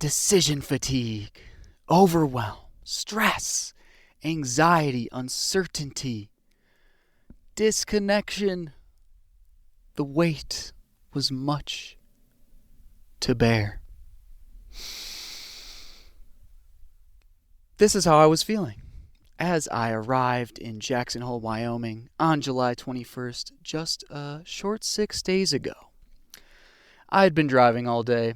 decision fatigue, overwhelm, stress, anxiety, uncertainty, disconnection. The weight was much to bear. This is how I was feeling as I arrived in Jackson Hole, Wyoming on July 21st, just a short 6 days ago. I had been driving all day.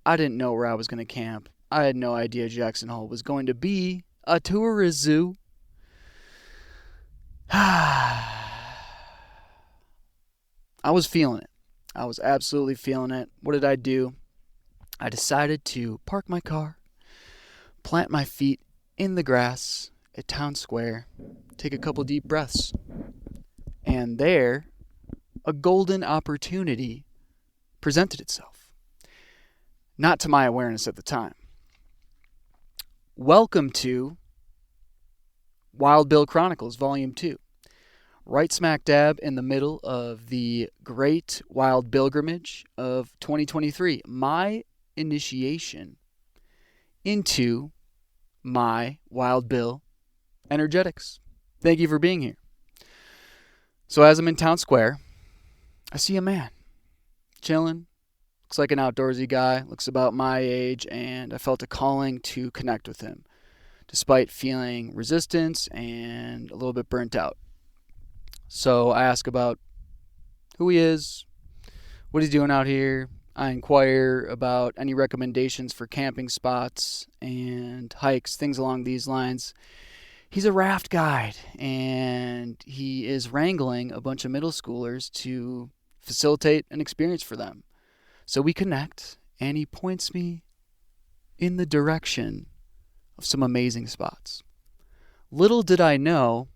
I didn't know where I was going to camp. I had no idea Jackson Hole was going to be a tourist zoo. I was feeling it. I was absolutely feeling it. What did I do? I decided to park my car, plant my feet in the grass at Town Square, take a couple deep breaths, and there, a golden opportunity presented itself. Not to my awareness at the time. Welcome to Wild Bill Chronicles, Volume 2. Right smack dab in the middle of the Great Wild Pilgrimage of 2023. My initiation into my Wild Bill energetics. Thank you for being here. So as I'm in Town Square, I see a man chilling. Looks like an outdoorsy guy, looks about my age, and I felt a calling to connect with him, despite feeling resistance and a little bit burnt out. So I ask about who he is, what he's doing out here. I inquire about any recommendations for camping spots and hikes, things along these lines. He's a raft guide, and he is wrangling a bunch of middle schoolers to facilitate an experience for them. So we connect, and he points me in the direction of some amazing spots. Little did I know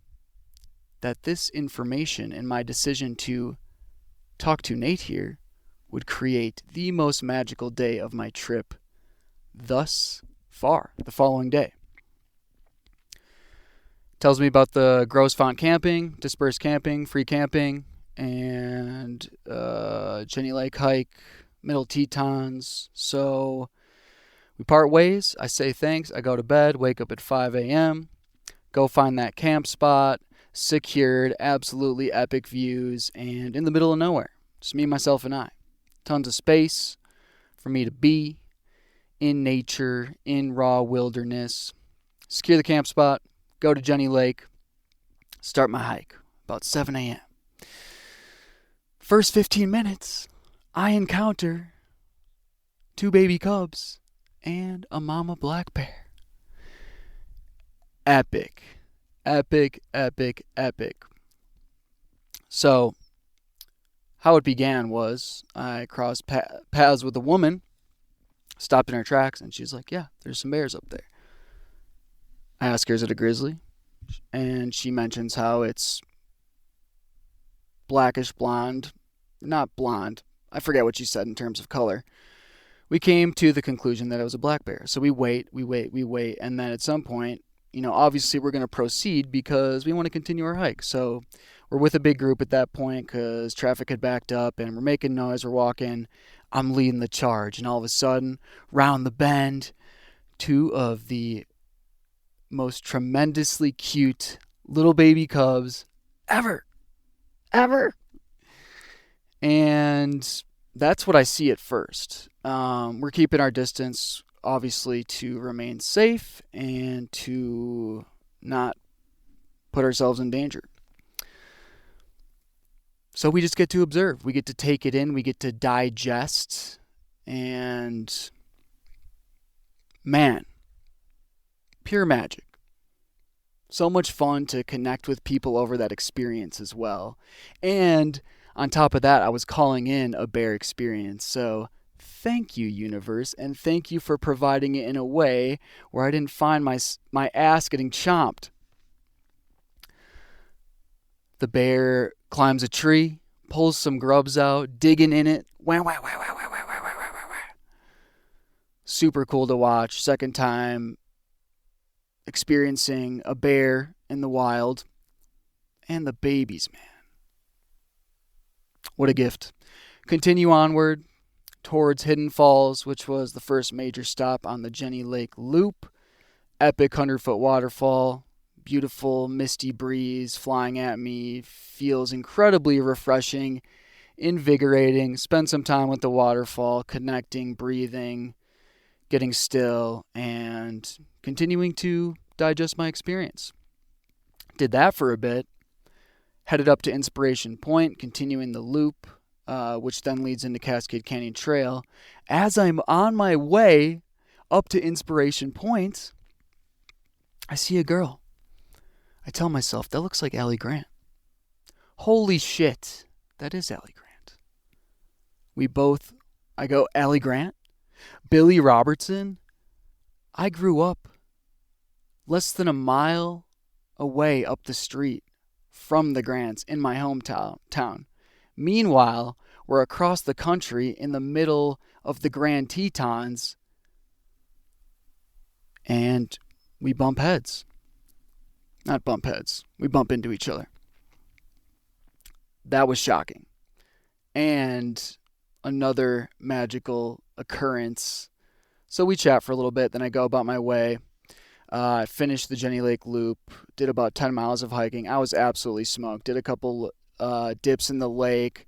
that this information and my decision to talk to Nate here would create the most magical day of my trip thus far, the following day. Tells me about the Gross Font camping, dispersed camping, free camping, and Jenny Lake hike, Middle Tetons. So we part ways. I say thanks. I go to bed, wake up at 5 a.m., go find that camp spot, secured, absolutely epic views, and in the middle of nowhere. Just me, myself, and I. Tons of space for me to be in nature, in raw wilderness. Secure the camp spot, go to Jenny Lake, start my hike about 7 a.m. First 15 minutes, I encounter 2 baby cubs and a mama black bear. Epic. Epic, epic, epic. So, how it began was I crossed paths with a woman, stopped in her tracks, and she's like, yeah, there's some bears up there. I ask her, is it a grizzly? And she mentions how it's blackish blonde, not blonde. I forget what she said in terms of color. We came to the conclusion that it was a black bear. So we wait, and then at some point, obviously we're going to proceed because we want to continue our hike. So we're with a big group at that point because traffic had backed up and we're making noise, we're walking. I'm leading the charge, and all of a sudden, round the bend, 2 of the most tremendously cute little baby cubs ever. And that's what I see at first. We're keeping our distance, obviously, to remain safe and to not put ourselves in danger. So we just get to observe. We get to take it in. We get to digest. And, man, pure magic. So much fun to connect with people over that experience as well. And on top of that, I was calling in a bear experience. So thank you, universe, and thank you for providing it in a way where I didn't find my ass getting chomped. The bear climbs a tree, pulls some grubs out, digging in it. Wah, wah, wah, wah, wah, wah, wah, wah, wah, wah. Super cool to watch. Second time experiencing a bear in the wild. And the babies, man. What a gift. Continue onward. towards Hidden Falls, which was the first major stop on the Jenny Lake Loop. Epic 100-foot waterfall, beautiful misty breeze flying at me, feels incredibly refreshing, invigorating. Spend some time with the waterfall, connecting, breathing, getting still, and continuing to digest my experience. Did that for a bit, headed up to Inspiration Point, continuing the loop, which then leads into Cascade Canyon Trail. As I'm on my way up to Inspiration Point, I see a girl. I tell myself, that looks like Allie Grant. Holy shit, that is Allie Grant. I go, Allie Grant? Billy Robertson? I grew up less than a mile away up the street from the Grants in my hometown. Meanwhile, we're across the country in the middle of the Grand Tetons, and we bump heads. Not bump heads. We bump into each other. That was shocking. And another magical occurrence. So we chat for a little bit, then I go about my way. I finished the Jenny Lake Loop, did about 10 miles of hiking. I was absolutely smoked. Did a couple dips in the lake,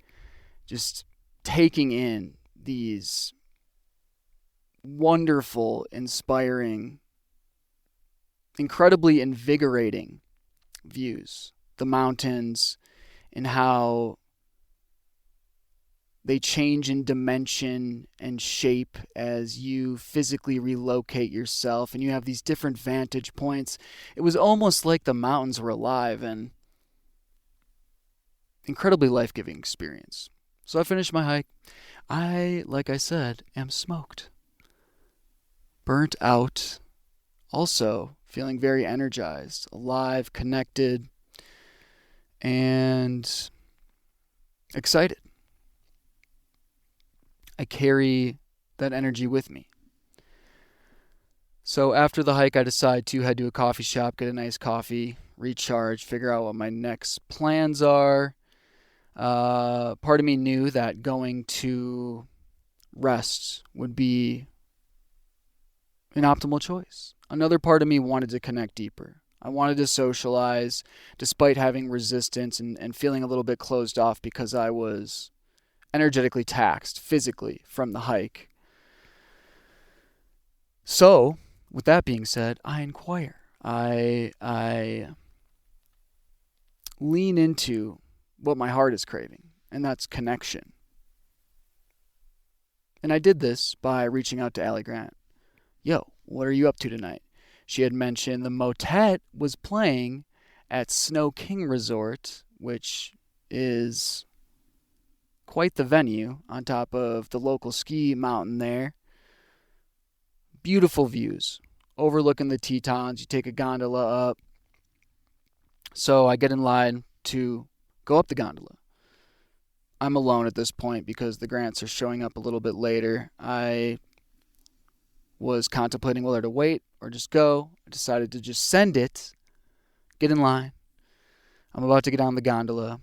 just taking in these wonderful, inspiring, incredibly invigorating views. The mountains and how they change in dimension and shape as you physically relocate yourself, and you have these different vantage points. It was almost like the mountains were alive, and incredibly life-giving experience. So I finished my hike. Like I said, am smoked. Burnt out. Also feeling very energized, alive, connected, and excited. I carry that energy with me. So after the hike, I decide to head to a coffee shop, get a nice coffee, recharge, figure out what my next plans are. Part of me knew that going to rest would be an optimal choice. Another part of me wanted to connect deeper. I wanted to socialize despite having resistance and feeling a little bit closed off because I was energetically taxed physically from the hike. So, with that being said, I inquire. I lean into what my heart is craving, and that's connection. And I did this by reaching out to Allie Grant. Yo, what are you up to tonight? She had mentioned the motet was playing at Snow King Resort, which is quite the venue on top of the local ski mountain there. Beautiful views overlooking the Tetons. You take a gondola up. So I get in line to go up the gondola. I'm alone at this point because the Grants are showing up a little bit later. I was contemplating whether to wait or just go. I decided to just send it, get in line. I'm about to get on the gondola.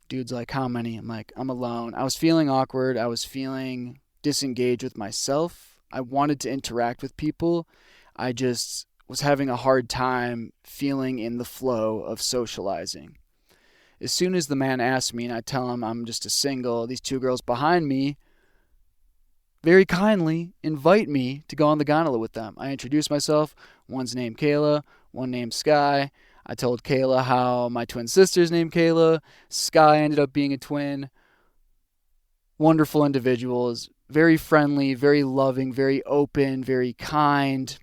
Dude's like, how many? I'm like, I'm alone. I was feeling awkward. I was feeling disengaged with myself. I wanted to interact with people. I just was having a hard time feeling in the flow of socializing. As soon as the man asks me and I tell him I'm just a single, these two girls behind me very kindly invite me to go on the gondola with them. I introduce myself. One's named Kayla, one named Sky. I told Kayla how my twin sister's named Kayla. Sky ended up being a twin. Wonderful individuals. Very friendly, very loving, very open, very kind.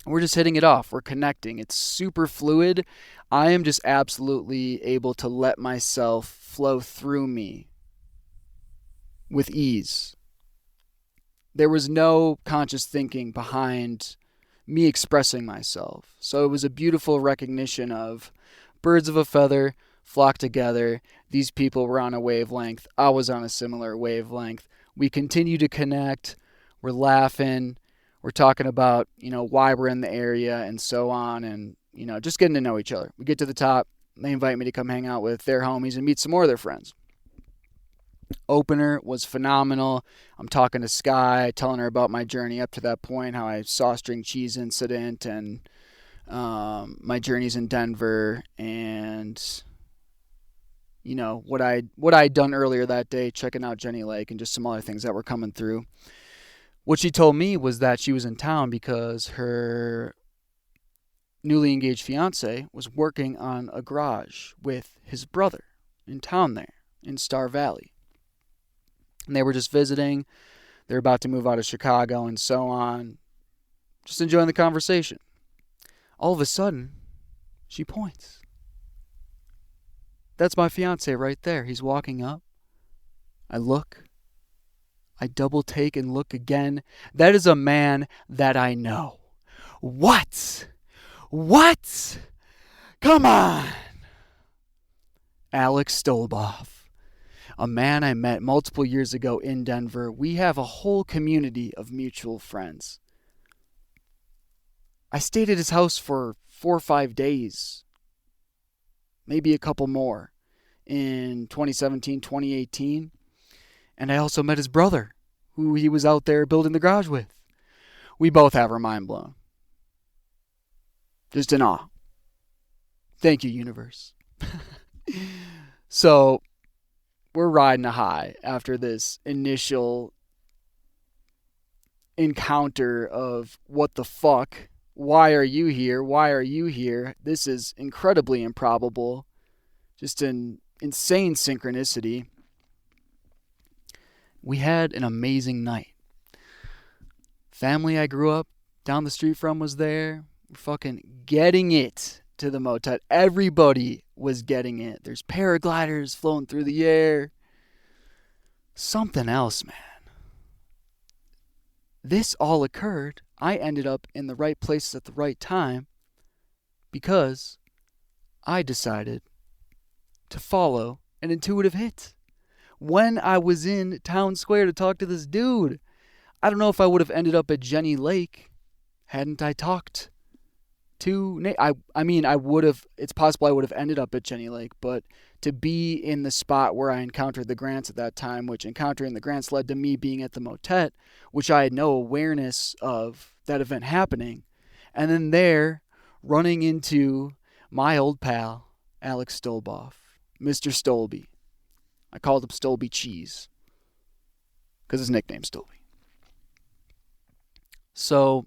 We're just hitting it off. We're connecting. It's super fluid. I am just absolutely able to let myself flow through me with ease. There was no conscious thinking behind me expressing myself. So it was a beautiful recognition of birds of a feather flock together. These people were on a wavelength. I was on a similar wavelength. We continue to connect. We're laughing. We're talking about, why we're in the area and so on, and, just getting to know each other. We get to the top. They invite me to come hang out with their homies and meet some more of their friends. Opener was phenomenal. I'm talking to Sky, telling her about my journey up to that point, how I saw string cheese incident, and my journeys in Denver, and what I'd done earlier that day, checking out Jenny Lake, and just some other things that were coming through. What she told me was that she was in town because her newly engaged fiance was working on a garage with his brother in town there in Star Valley. And they were just visiting. They're about to move out of Chicago and so on. Just enjoying the conversation. All of a sudden, she points. That's my fiance right there. He's walking up. I look. I double take and look again. That is a man that I know. What? What? Come on. Alex Stolboff, a man I met multiple years ago in Denver. We have a whole community of mutual friends. I stayed at his house for 4 or 5 days, maybe a couple more, in 2017, 2018. And I also met his brother, who he was out there building the garage with. We both have our mind blown. Just in awe. Thank you, universe. So, we're riding a high after this initial encounter of what the fuck? Why are you here? Why are you here? This is incredibly improbable. Just an insane synchronicity. We had an amazing night. Family I grew up down the street from was there. We're fucking getting it to the motet. Everybody was getting it. There's paragliders floating through the air. Something else, man. This all occurred. I ended up in the right places at the right time because I decided to follow an intuitive hit. When I was in Town Square to talk to this dude, I don't know if I would have ended up at Jenny Lake hadn't I talked to Nate. I would have, it's possible I would have ended up at Jenny Lake, but to be in the spot where I encountered the Grants at that time, which encountering the Grants led to me being at the motet, which I had no awareness of that event happening. And then there, running into my old pal, Alex Stolboff, Mr. Stolby. I called him Stolby Cheese because his nickname's Stolby. So,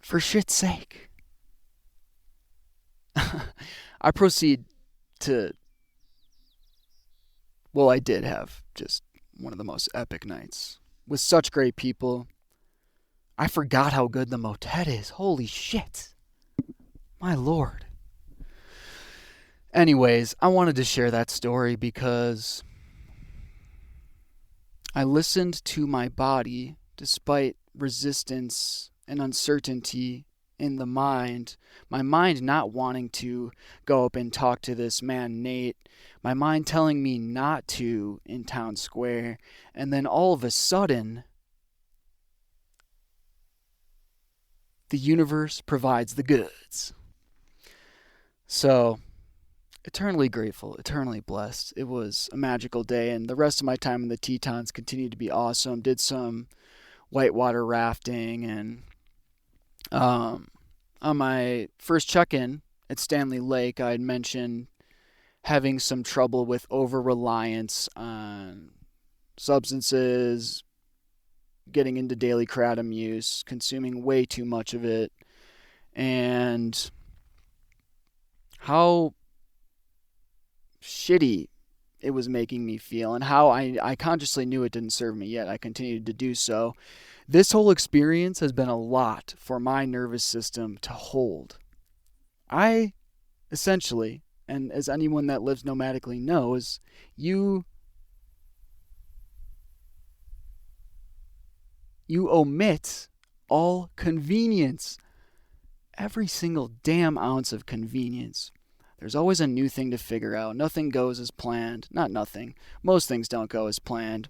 for shit's sake, I proceed to, well, I did have just one of the most epic nights with such great people. I forgot how good the motet is. Holy shit. My lord. Anyways, I wanted to share that story because I listened to my body despite resistance and uncertainty in the mind. My mind not wanting to go up and talk to this man, Nate. My mind telling me not to in Town Square. And then all of a sudden, the universe provides the goods. So, eternally grateful, eternally blessed. It was a magical day, and the rest of my time in the Tetons continued to be awesome. Did some whitewater rafting, and on my first check-in at Stanley Lake, I had mentioned having some trouble with over-reliance on substances, getting into daily kratom use, consuming way too much of it, and how shitty it was making me feel, and how I consciously knew it didn't serve me, yet I continued to do so. This whole experience has been a lot for my nervous system to hold. I essentially, and as anyone that lives nomadically knows, you omit all convenience. Every single damn ounce of convenience. There's always a new thing to figure out. Nothing goes as planned. Not nothing. Most things don't go as planned.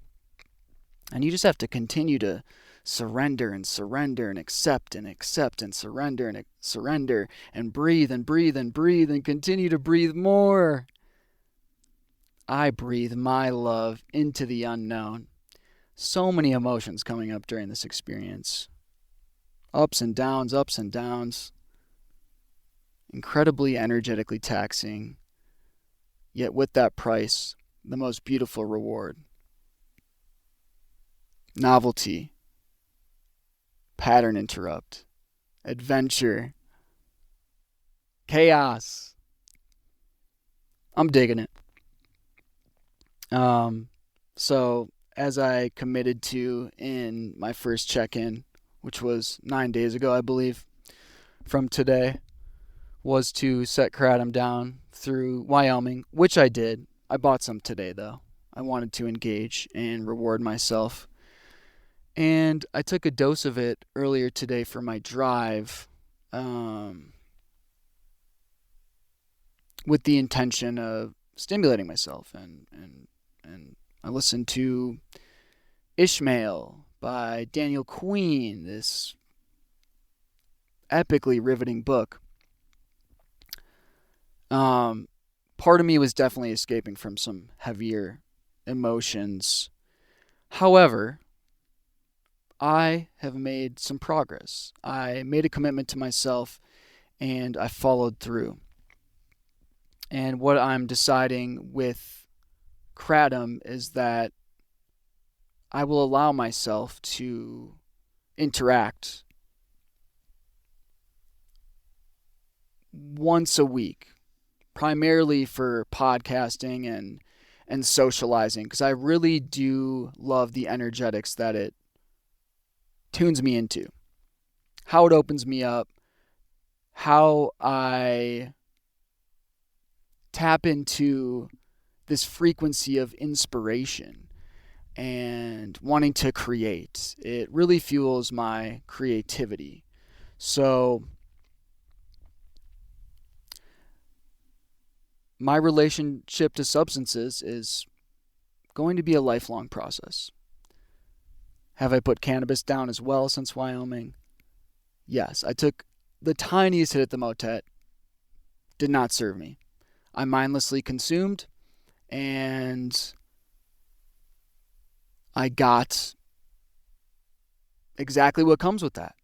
And you just have to continue to surrender and surrender and accept and accept and surrender and breathe and breathe and breathe and continue to breathe more. I breathe my love into the unknown. So many emotions coming up during this experience. Ups and downs, ups and downs. Incredibly energetically taxing. Yet with that price, the most beautiful reward. Novelty. Pattern interrupt. Adventure. Chaos. I'm digging it. So as I committed to in my first check-in, which was 9 days ago, I believe, from today, was to set Kratom down through Wyoming, which I did. I bought some today, though. I wanted to engage and reward myself. And I took a dose of it earlier today for my drive, with the intention of stimulating myself. And I listened to Ishmael by Daniel Queen, this epically riveting book. Part of me was definitely escaping from some heavier emotions. However, I have made some progress. I made a commitment to myself and I followed through. And what I'm deciding with Kratom is that I will allow myself to interact once a week, primarily for podcasting and socializing, because I really do love the energetics that it tunes me into, how it opens me up, how I tap into this frequency of inspiration and wanting to create. It really fuels my creativity. So my relationship to substances is going to be a lifelong process. Have I put cannabis down as well since Wyoming? Yes. I took the tiniest hit at the motet. Did not serve me. I mindlessly consumed, and I got exactly what comes with that.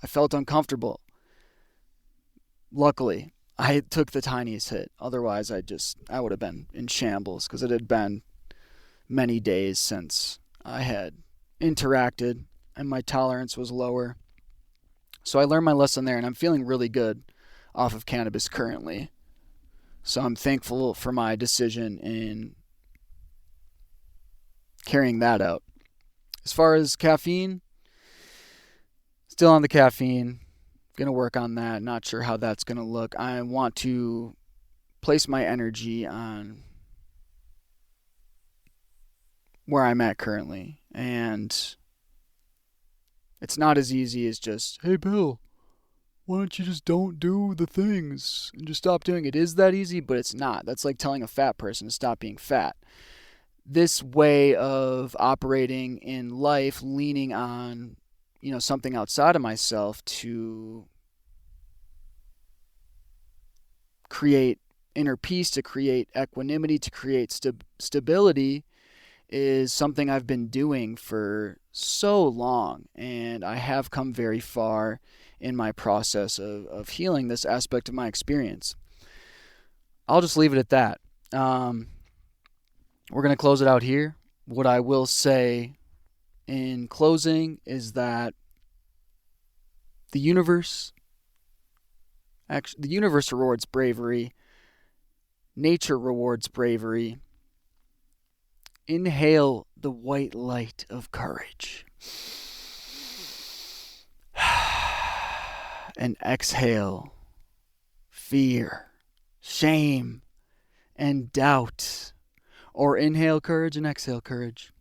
I felt uncomfortable. Luckily, I took the tiniest hit. Otherwise, I would have been in shambles, because it had been many days since I had interacted and my tolerance was lower. So I learned my lesson there, and I'm feeling really good off of cannabis currently. So I'm thankful for my decision in carrying that out. As far as caffeine, still on the caffeine. Going to work on that. Not sure how that's going to look. I want to place my energy on where I'm at currently. And it's not as easy as just, hey, Bill, why don't you just don't do the things and just stop doing it? It is that easy, but it's not. That's like telling a fat person to stop being fat. This way of operating in life, leaning on, something outside of myself to create inner peace, to create equanimity, to create stability, is something I've been doing for so long, and I have come very far in my process of healing this aspect of my experience. I'll just leave it at that. We're going to close it out here. What I will say in closing is that the universe rewards bravery. Nature rewards bravery. Inhale the white light of courage. And exhale fear, shame, and doubt. Or inhale courage and exhale courage.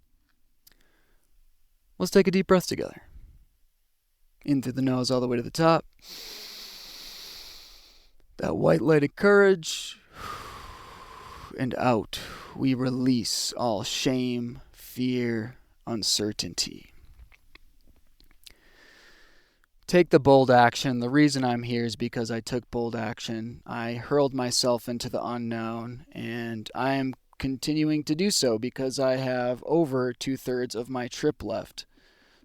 Let's take a deep breath together. In through the nose all the way to the top. That white light of courage. And out. We release all shame, fear, uncertainty. Take the bold action. The reason I'm here is because I took bold action. I hurled myself into the unknown, and I am continuing to do so because I have over 2/3 of my trip left.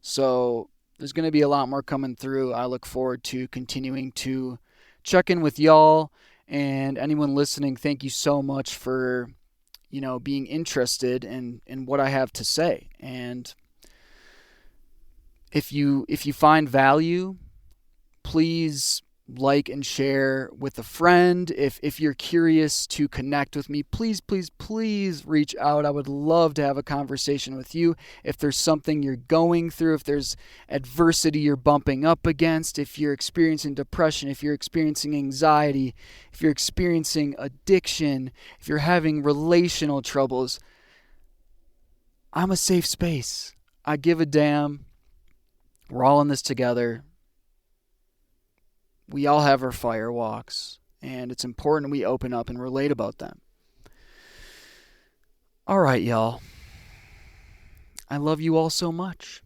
So there's going to be a lot more coming through. I look forward to continuing to check in with y'all and anyone listening. Thank you so much for, being interested in what I have to say. And if you find value, please like and share with a friend. If you're curious to connect with me, please, please, please reach out. I would love to have a conversation with you. If there's something you're going through, if there's adversity you're bumping up against, if you're experiencing depression, if you're experiencing anxiety, if you're experiencing addiction, if you're having relational troubles, I'm a safe space. I give a damn. We're all in this together. We all have our fire walks, and it's important we open up and relate about them. All right, y'all. I love you all so much.